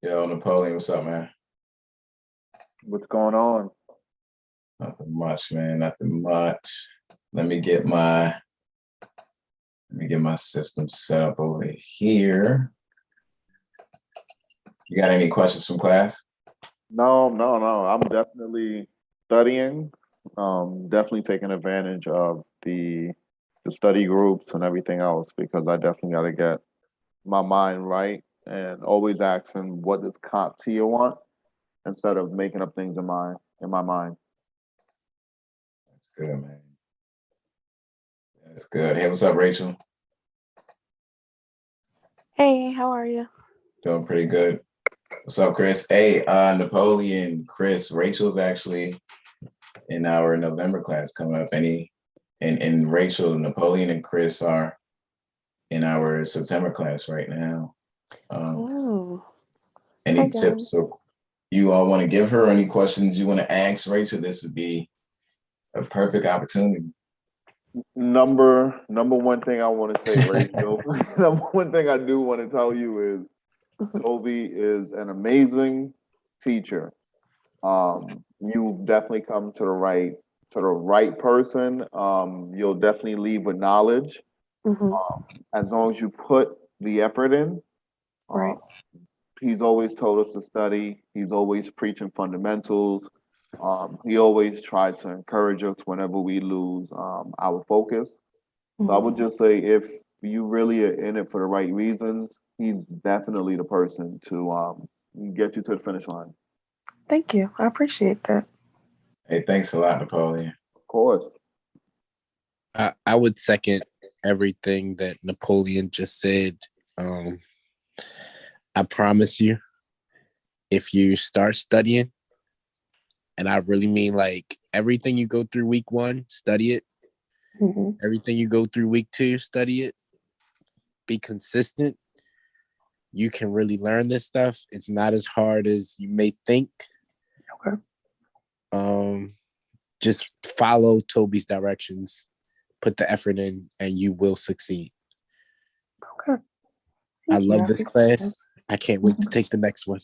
Yo, Napoleon, what's up, man? What's going on? Nothing much, man. Nothing much. Let me get my system set up over here. You got any questions from class? No. I'm definitely studying. Definitely taking advantage of the study groups and everything else because I definitely got to get my mind right and always asking what does CompTIA want instead of making up things in my mind. That's good, man. That's good. Hey, what's up, Rachel? Hey, how are you? Doing pretty good. What's up, Kris? Hey, Napoleon, Kris, Rachel's actually in our November class coming up. And Rachel, Napoleon, and Kris are in our September class right now. Oh, Any hi, tips or you all want to give her? Any questions you want to ask Rachel? This would be a perfect opportunity. Number one thing I want to say, Rachel. Number one thing I do want to tell you is Tobi is an amazing teacher. You've definitely come to the right person. You'll definitely leave with knowledge Mhm. as long as you put the effort in. Right. He's always told us to study. He's always preaching fundamentals. He always tries to encourage us whenever we lose our focus. So I would just say if you really are in it for the right reasons, he's definitely the person to get you to the finish line. Thank you. I appreciate that. Hey, thanks a lot, Napoleon. Of course. I would second everything that Napoleon just said. I promise you, if you start studying, and I really mean like everything you go through week 1, study it. Mhm. Everything you go through week 2, study it. Be consistent. You can really learn this stuff. It's not as hard as you may think. Okay. Just follow Tobi's directions, put the effort in, and you will succeed. Okay. I Thank you. love I this appreciate class. I can't wait to take the next one.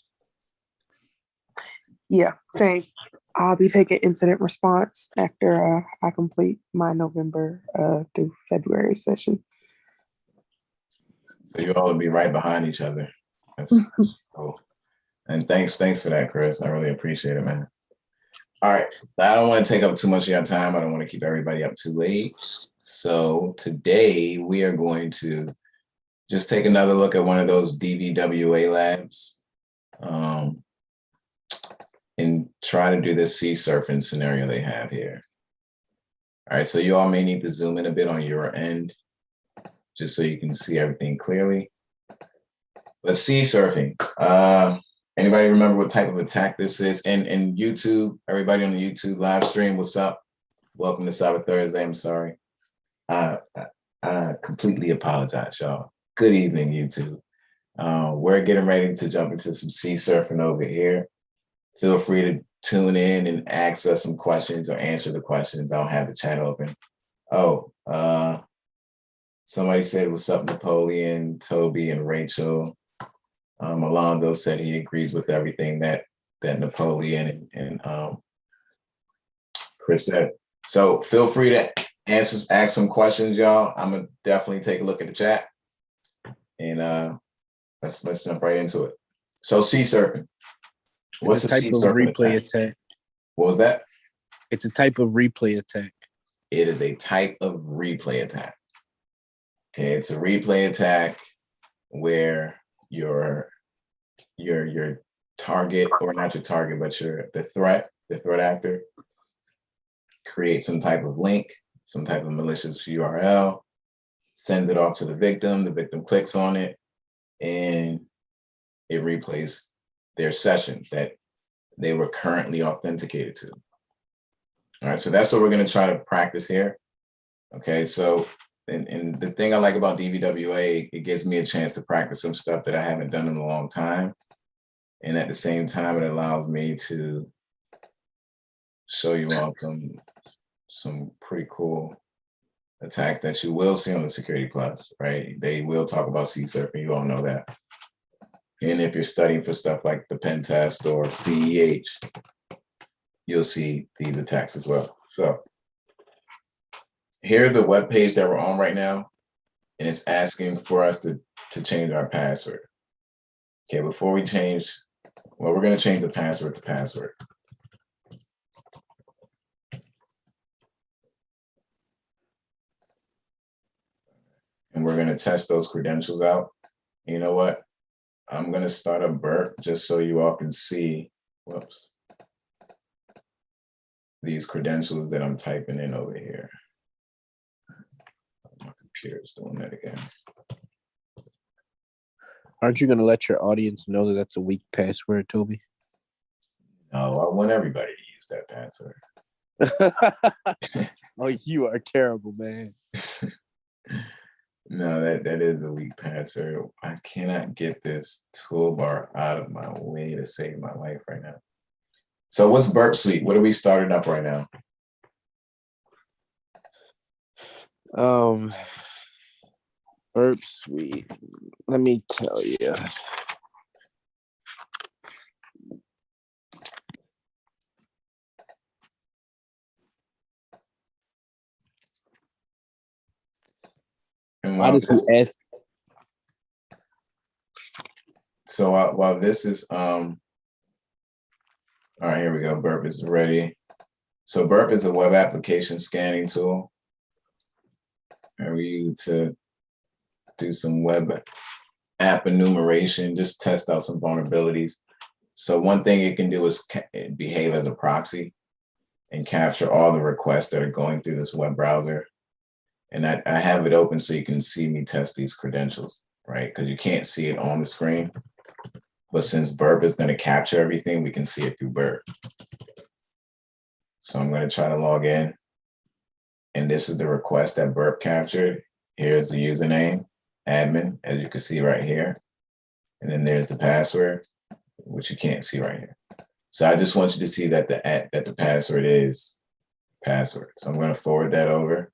Yeah, same. I'll be taking incident response after I complete my November through February session. So you all will be right behind each other. That's cool. And thanks for that, Kris. I really appreciate it, man. All right. I don't want to take up too much of your time. I don't want to keep everybody up too late. So today we are going to just take another look at one of those DVWA labs and try to do this sea surfing scenario they have here. All right, so you all may need to zoom in a bit on your end just so you can see everything clearly. But sea surfing, anybody remember what type of attack this is? And YouTube, everybody on the YouTube live stream, what's up? Welcome to Cyber Thursday. I'm sorry. I completely apologize, y'all. Good evening, YouTube. We're getting ready to jump into some sea surfing over here. Feel free to tune in and ask us some questions or answer the questions. I'll have the chat open. Oh, somebody said, what's up, Napoleon, Tobi, and Rachel. Alonzo said he agrees with everything that Napoleon and Kris said. So feel free to ask some questions, y'all. I'm gonna definitely take a look at the chat, and let's jump right into it. So sea surfing. What's a sea surfing replay attack? What was that? It's a type of replay attack. It is a type of replay attack. Okay, it's a replay attack where your target, or not your target, but the threat actor creates some type of link, some type of malicious URL, sends it off to the victim clicks on it, and it replays their session that they were currently authenticated to. All right, so that's what we're going to try to practice here. Okay, so and the thing I like about DVWA, it gives me a chance to practice some stuff that I haven't done in a long time. And at the same time, it allows me to show you all some pretty cool attacks that you will see on the Security Plus, right? They will talk about sea surfing, you all know that. And if you're studying for stuff like the pen test or CEH, you'll see these attacks as well. So here's a web page that we're on right now, and it's asking for us to change our password. Okay, before we change, well, we're going to change the password to password. And we're going to test those credentials out. You know what? I'm going to start a burp just so you all can see, whoops, these credentials that I'm typing in over here. My computer's doing that again. Aren't you going to let your audience know that that's a weak password, Toby? No, I want everybody to use that password. Oh, you are terrible, man. No, that is a weak password. I cannot get this toolbar out of my way to save my life right now. So what's Burp Suite? What are we starting up right now? Burp Suite. Let me tell you. And Why does he ask? So while this is all right, here we go. Burp is ready. So Burp is a web application scanning tool, and we use it to do some web app enumeration, just test out some vulnerabilities. So one thing it can do is behave as a proxy and capture all the requests that are going through this web browser. And I have it open so you can see me test these credentials, right? Because you can't see it on the screen. But since Burp is going to capture everything, we can see it through Burp. So I'm going to try to log in. And this is the request that Burp captured. Here's the username, admin, as you can see right here. And then there's the password, which you can't see right here. So I just want you to see that the password is password. So I'm going to forward that over.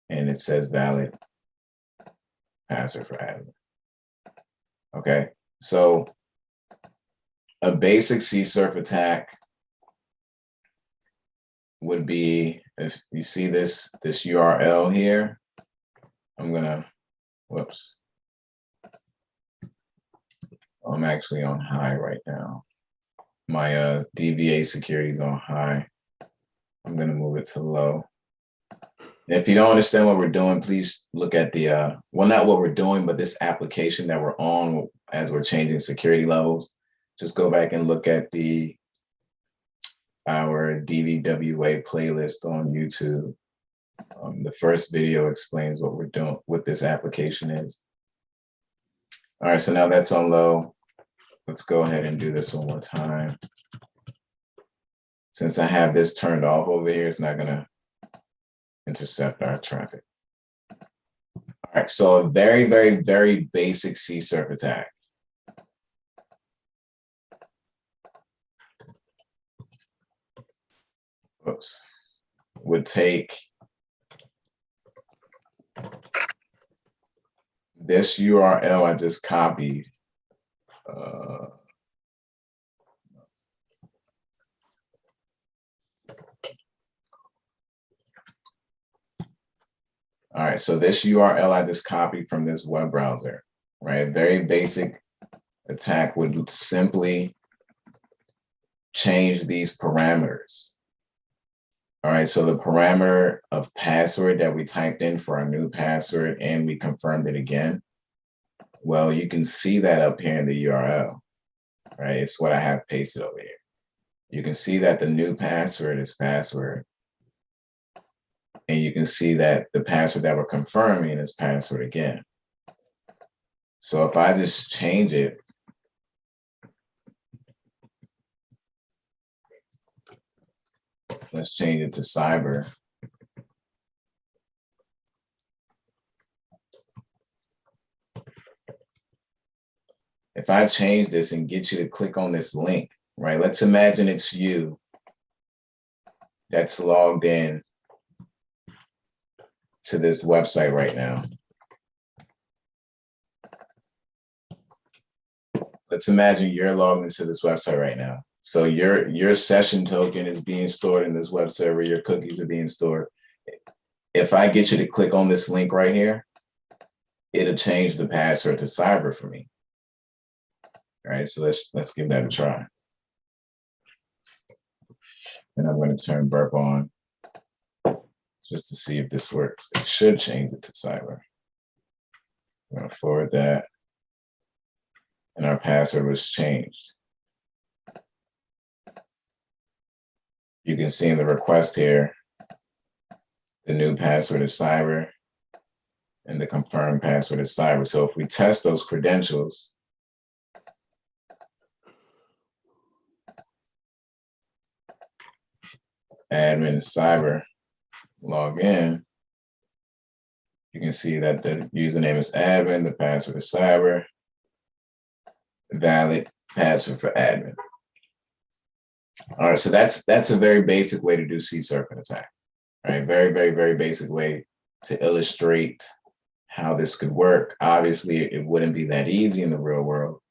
And it says valid password for admin. Okay, so a basic CSRF attack would be, if you see this URL here, I'm gonna, whoops. I'm actually on high right now. My DVA security is on high. I'm gonna move it to low. And if you don't understand what we're doing, please look at the, well, not what we're doing, but this application that we're on as we're changing security levels. Just go back and look at our DVWA playlist on YouTube. The first video explains what we're doing, what this application is. All right, so now that's on low. Let's go ahead and do this one more time. Since I have this turned off over here, it's not gonna intercept our traffic. All right, so a very, very, very basic CSRF attack. Oops. Would take this URL I just copied. All right, so this URL I just copied from this web browser, right? A very basic attack would simply change these parameters. All right, so the parameter of password that we typed in for our new password and we confirmed it again. Well, you can see that up here in the URL, right? It's what I have pasted over here. You can see that the new password is password. And you can see that the password that we're confirming is password again. So if I just change it, let's change it to cyber. If I change this and get you to click on this link, right? Let's imagine it's you that's logged in to this website right now. let's imagine you're logged into this website right now. So your session token is being stored in this web server, your cookies are being stored. If I get you to click on this link right here, it'll change the password to cyber for me. All right, so let's give that a try. And I'm going to turn burp on just to see if this works. It should change it to cyber. I'm going to forward that. And our password was changed. You can see in the request here, the new password is cyber and the confirmed password is cyber. So if we test those credentials, admin cyber, log in, you can see that the username is admin, the password is cyber, valid password for admin. All right, so that's a very basic way to do CSRF attack. All right, very, very, very basic way to illustrate how this could work. Obviously, it wouldn't be that easy in the real world,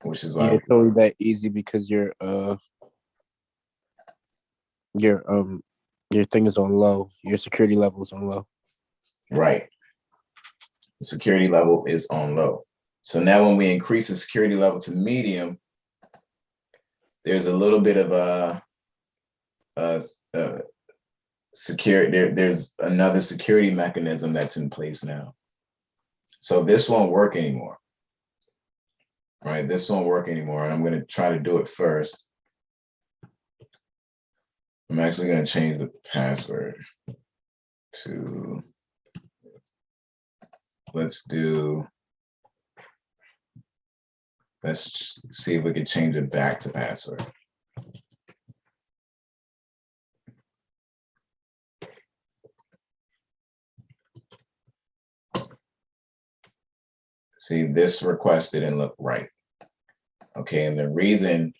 which is why it's only that easy because your thing is on low. Your security level is on low. right. The security level is on low. So now when we increase the security level to medium, there's a little bit of there's another security mechanism that's in place now. So this won't work anymore. Right, this won't work anymore. And I'm going to try to do it first. I'm actually going to change the password to, let's see if we can change it back to password. See, this request didn't look right. Okay, and the reason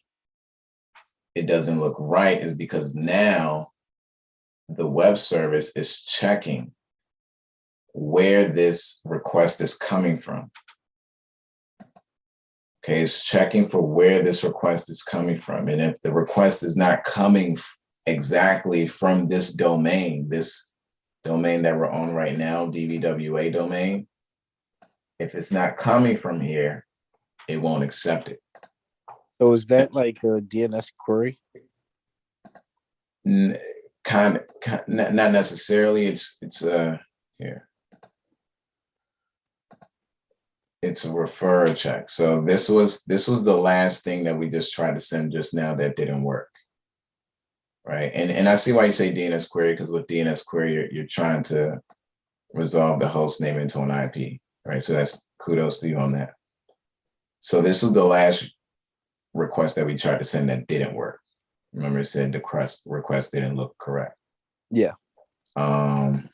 it doesn't look right is because now the web service is checking where this request is coming from. Okay, it's checking for where this request is coming from. And if the request is not coming exactly from this domain that we're on right now, DVWA domain, if it's not coming from here, it won't accept it. So is that like a DNS query? Kind of, not necessarily. It's here. It's a referrer check. So this was the last thing that we just tried to send just now that didn't work. Right. And I see why you say DNS query, because with DNS query, you're trying to resolve the host name into an IP. Right. So that's kudos to you on that. So this was the last request that we tried to send that didn't work. Remember, it said the request didn't look correct. Yeah. The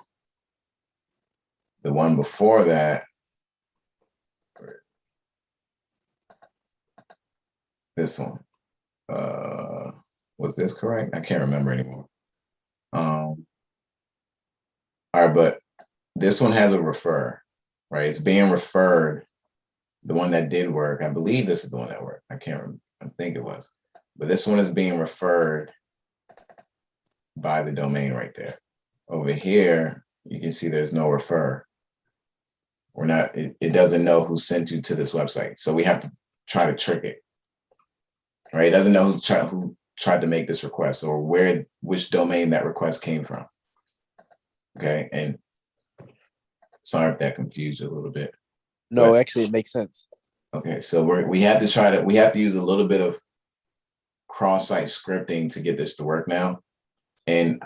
one before that, this one, was this correct? I can't remember anymore. All right, but this one has a refer, right? It's being referred. The one that did work, I believe this is the one that worked. I can't remember. I think it was. But this one is being referred by the domain right there. Over here, you can see there's no refer. We're not, it doesn't know who sent you to this website. So we have to try to trick it. Right? It doesn't know who tried to make this request or which domain that request came from. Okay. And sorry if that confused you a little bit. No, actually it makes sense. Okay, so we have to use a little bit of cross-site scripting to get this to work now. And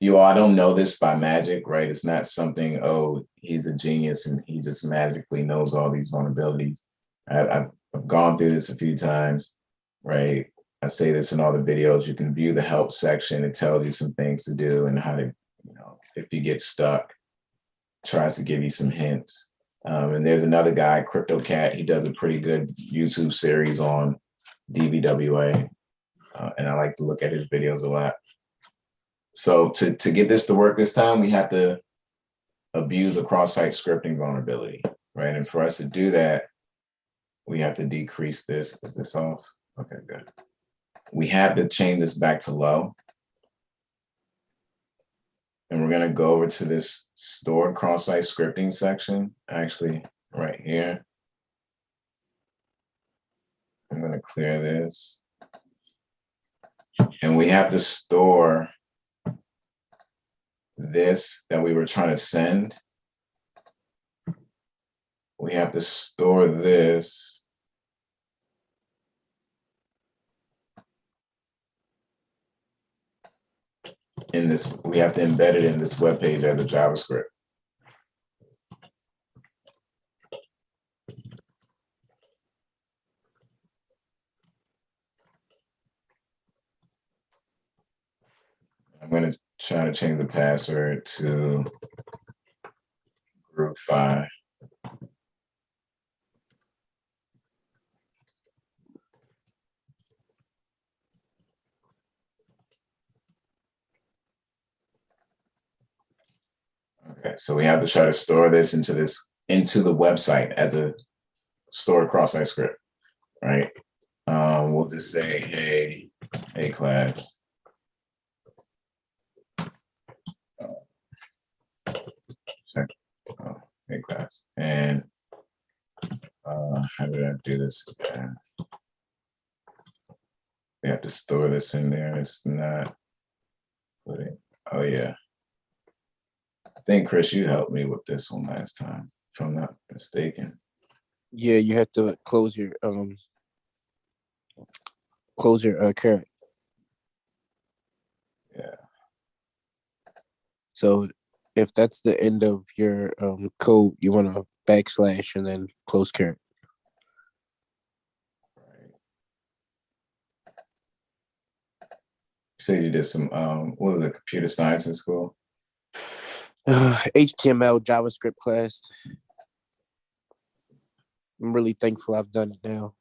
you all, I don't know this by magic, right? It's not something, oh, he's a genius and he just magically knows all these vulnerabilities. I've gone through this a few times, right? I say this in all the videos. You can view the help section. It tells you some things to do and how to, if you get stuck, tries to give you some hints. And there's another guy, CryptoCat. He does a pretty good YouTube series on DVWA. And I like to look at his videos a lot. So to get this to work this time, we have to abuse a cross-site scripting vulnerability, right? And for us to do that, we have to decrease this. Is this off? Okay, good. We have to change this back to low. And we're gonna go over to this stored cross-site scripting section, actually right here. I'm gonna clear this. And we have to store this that we were trying to send. We have to store this in this, we have to embed it in this web page as a JavaScript. I'm going to try to change the password to group 5. Okay, so we have to try to store this into the website as a stored cross-site script, right? We'll just say, hey class. Check. Hey class. And how did I do this again? We have to store this in there. It's not putting, oh yeah. I think Kris, you helped me with this one last time, if I'm not mistaken. Yeah, you have to close your current. Yeah. So if that's the end of your code, you want to backslash and then close current. Right. You said you did some what was it, computer science in school? HTML JavaScript class. I'm really thankful I've done it now.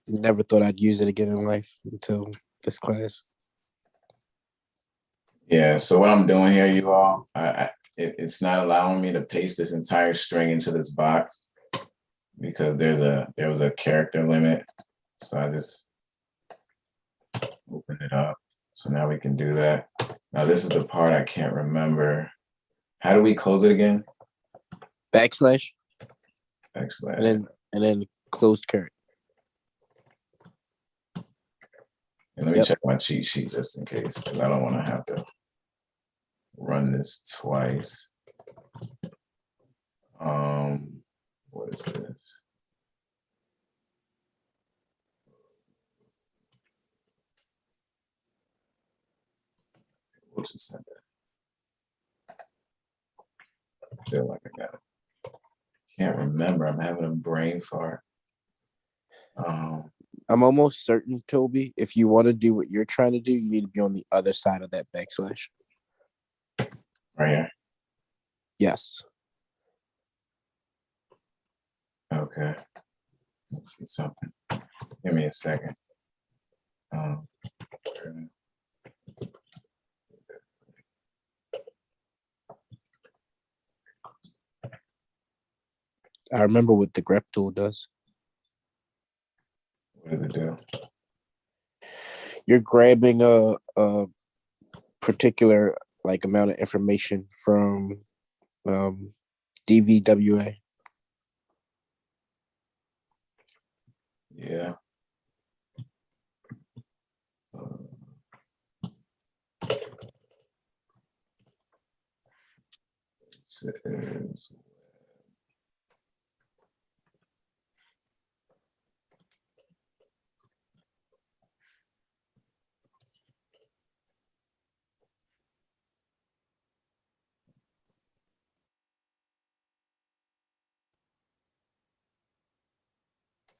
Never thought I'd use it again in life until this class. Yeah, so what I'm doing here, you all, it's not allowing me to paste this entire string into this box because there was a character limit. So I just opened it up. So now we can do that. Now this is the part I can't remember. How do we close it again? Backslash Excellent. and then closed current. And let me check my cheat sheet just in case, because I don't want to have to run this twice. What is this? We'll just send it. I feel like I got it. Can't remember. I'm having a brain fart. I'm almost certain, Toby, if you want to do what you're trying to do, you need to be on the other side of that backslash. Right here. Yes. Okay. Let's see something. Give me a second. I remember what the grep tool does. What does it do? You're grabbing a particular like amount of information from DVWA. Yeah.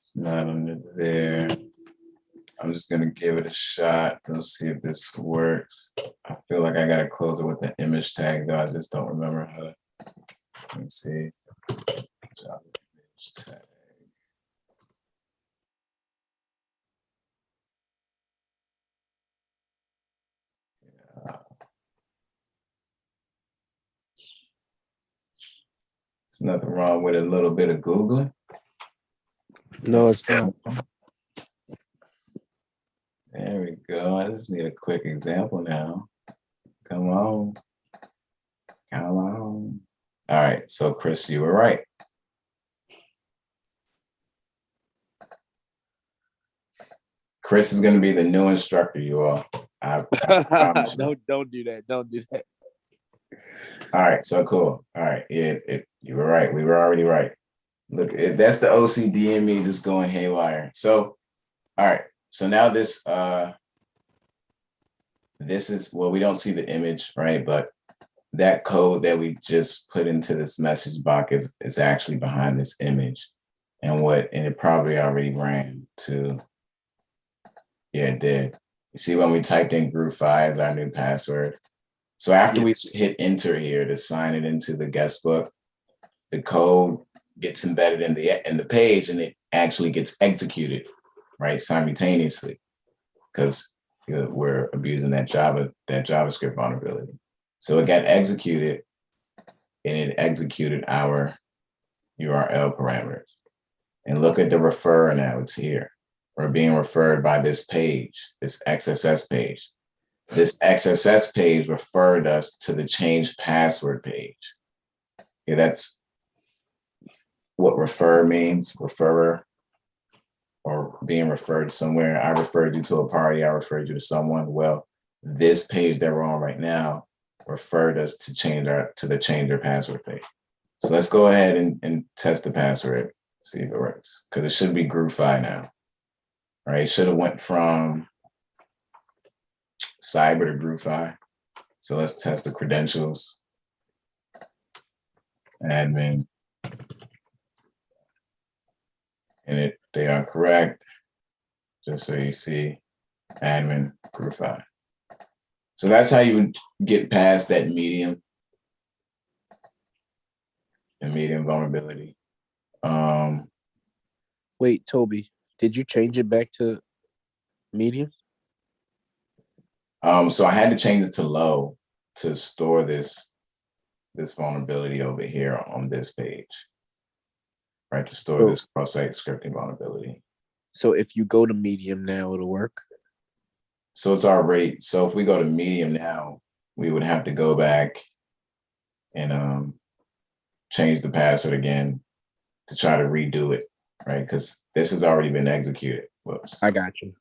It's not under there. I'm just gonna give it a shot to see if this works. I feel like I gotta close it with the image tag though. I just don't remember how to. Let me see. Image tag. Yeah. There's nothing wrong with a little bit of Googling. No, it's not. There we go. I just need a quick example now. Come on. Come on. All right. So, Kris, you were right. Kris is going to be the new instructor, you all. I promise you. Don't do that. Don't do that. All right. So cool. All right. Yeah, you were right. We were already right. Look, that's the OCD in me just going haywire. So, all right. So now this is, well, we don't see the image, right? But that code that we just put into this message box is actually behind this image. And it probably already ran to, yeah, it did. You see when we typed in group 5 as our new password. So after we hit enter here to sign it into the guest book, the code gets embedded in the page and it actually gets executed, right, simultaneously, because we're abusing that JavaScript vulnerability. So it got executed and it executed our URL parameters. And look at the refer now, it's here. We're being referred by this page, this XSS page. This XSS page referred us to the change password page. Yeah, that's what refer means, referrer, or being referred somewhere. I referred you to a party, I referred you to someone. Well, this page that we're on right now referred us to the change your password page. So let's go ahead and test the password, see if it works, because it should be group 5 now. All right, it should have went from cyber to group 5. So let's test the credentials. Admin. And they are correct. Just so you see, admin group 5. So that's how you would get past that medium, the medium vulnerability. Wait, Tobi, did you change it back to medium? So I had to change it to low to store this vulnerability over here on this page, right? To store this cross-site scripting vulnerability. So if you go to medium now, it'll work? So it's already, so if we go to medium now, we would have to go back and change the password again to try to redo it, right? Because this has already been executed. Whoops. I got you.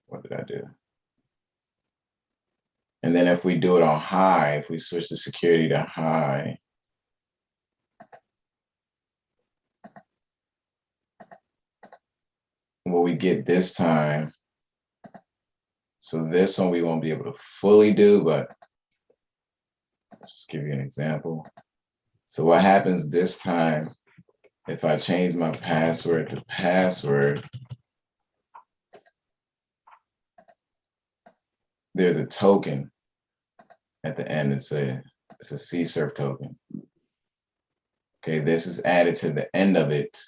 What did I do? And then if we do it on high, if we switch the security to high, what we get this time, so this one we won't be able to fully do, but I'll just give you an example. So what happens this time, if I change my password to password, there's a token at the end. It's a CSRF token. Okay, this is added to the end of it,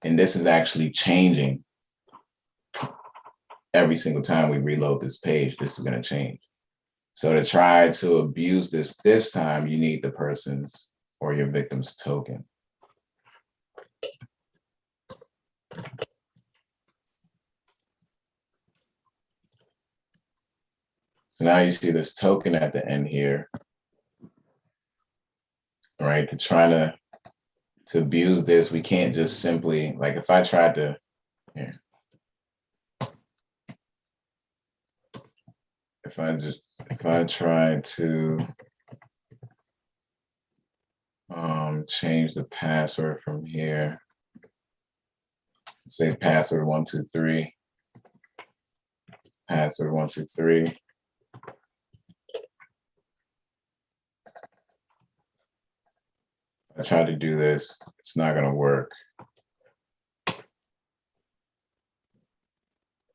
and this is actually changing every single time we reload this page. This is going to change. So to try to abuse this time, you need the person's or your victim's token. So now you see this token at the end here, right? To try to abuse this, we can't just simply, like if I tried to, here. If I try to change the password from here, say password 123, password 123. I try to do this, it's not gonna work.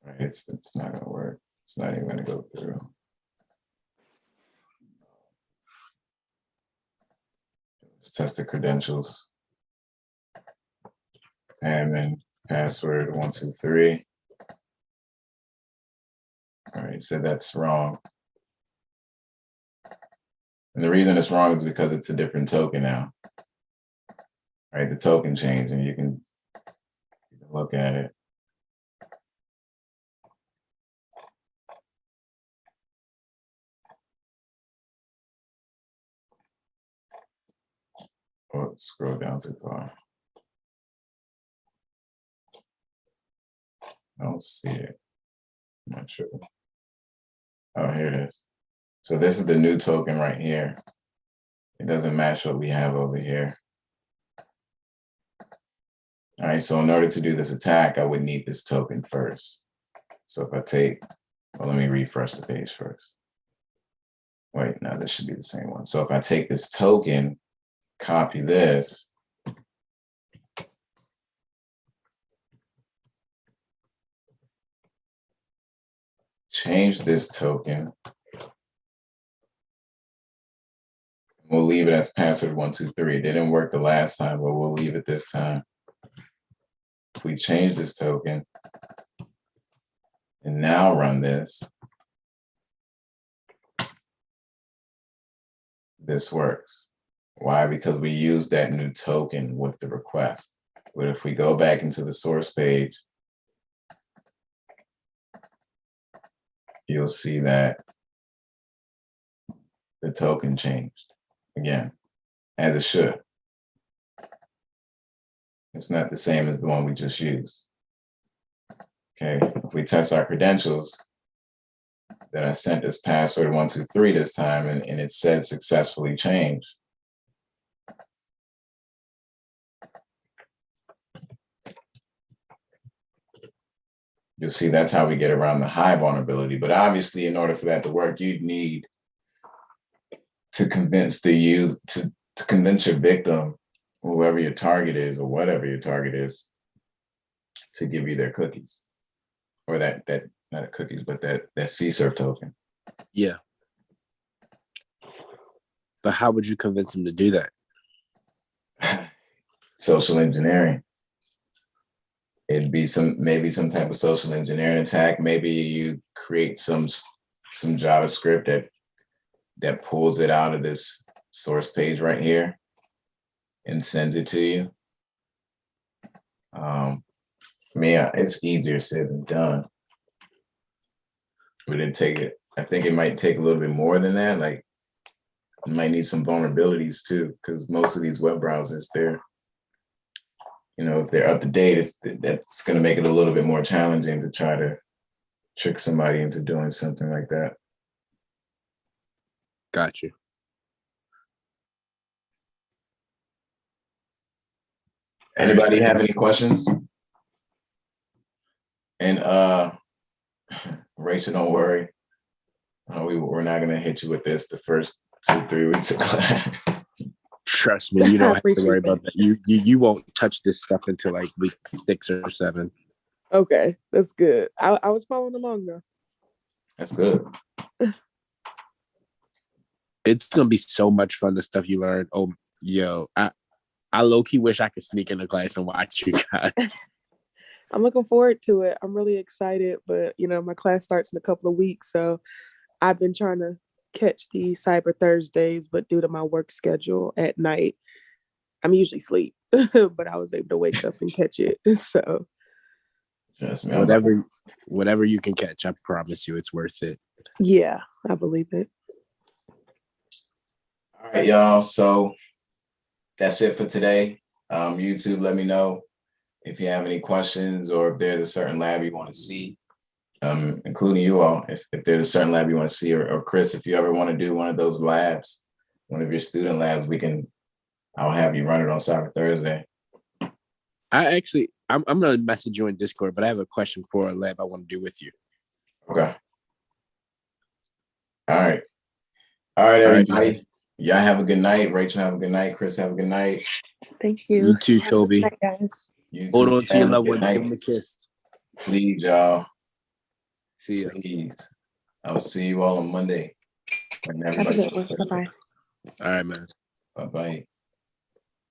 Right, it's not gonna work. It's not even gonna go through. Let's test the credentials. Admin password 123. All right, so that's wrong. And the reason it's wrong is because it's a different token now. Right, the token changed, and you can look at it. Oh, scroll down too far. I don't see it. I'm not sure. Oh, here it is. So this is the new token right here. It doesn't match what we have over here. All right, so in order to do this attack, I would need this token first. So if I take, well, let me refresh the page first. Wait, no, this should be the same one. So if I take this token, copy this, change this token, we'll leave it as password 123. It didn't work the last time, but we'll leave it this time. If we change this token and now run this, this works. Why? Because we use that new token with the request. But if we go back into the source page, you'll see that the token changed again, as it should. It's not the same as the one we just used. Okay, if we test our credentials, that I sent this password 123 this time, and it said successfully changed. You'll see that's how we get around the high vulnerability. But obviously, in order for that to work, you'd need to convince the user, to convince your victim, whoever your target is or whatever your target is, to give you their cookies, or that not cookies, but that CSRF token. Yeah. But how would you convince them to do that? Social engineering. It'd be maybe some type of social engineering attack. Maybe you create some JavaScript that pulls it out of this source page right here and sends it to you. It's easier said than done. But I think it might take a little bit more than that. Like, you might need some vulnerabilities too, because most of these web browsers, if they're up to date, that's going to make it a little bit more challenging to try to trick somebody into doing something like that. Got you. Anybody have any questions? And Rachel, don't worry. We're not going to hit you with this the first 2-3 weeks of class. Trust me, you don't have to worry about that. You won't touch this stuff until like week 6 or 7. Okay, that's good. I was following along though. That's good. It's gonna be so much fun, the stuff you learn. Oh, yo, I low-key wish I could sneak into class and watch you guys. I'm looking forward to it. I'm really excited, but my class starts in a couple of weeks, so I've been trying to catch the Cyber Thursdays, but due to my work schedule at night, I'm usually asleep, but I was able to wake up and catch it. So Trust me, whatever you can catch, I promise you it's worth it. yeah, I believe it. All right, y'all. So that's it for today. YouTube, let me know if you have any questions or if there's a certain lab you want to see, including you all. If there's a certain lab you want to see, or Kris, if you ever want to do one of those labs, one of your student labs, I'll have you run it on Cyber Thursday. I'm gonna message you in Discord, but I have a question for a lab I want to do with you. Okay. All right, everybody. Right. Y'all have a good night. Rachel, have a good night. Kris, have a good night. Thank you. You too, Tobi. Good night, guys. You Hold too. on to your Have a loved good one. Give night. them a kiss. Please, y'all. See ya. Please. I'll see you all on Monday. Have a good one. Bye-bye. All right, man. Bye-bye.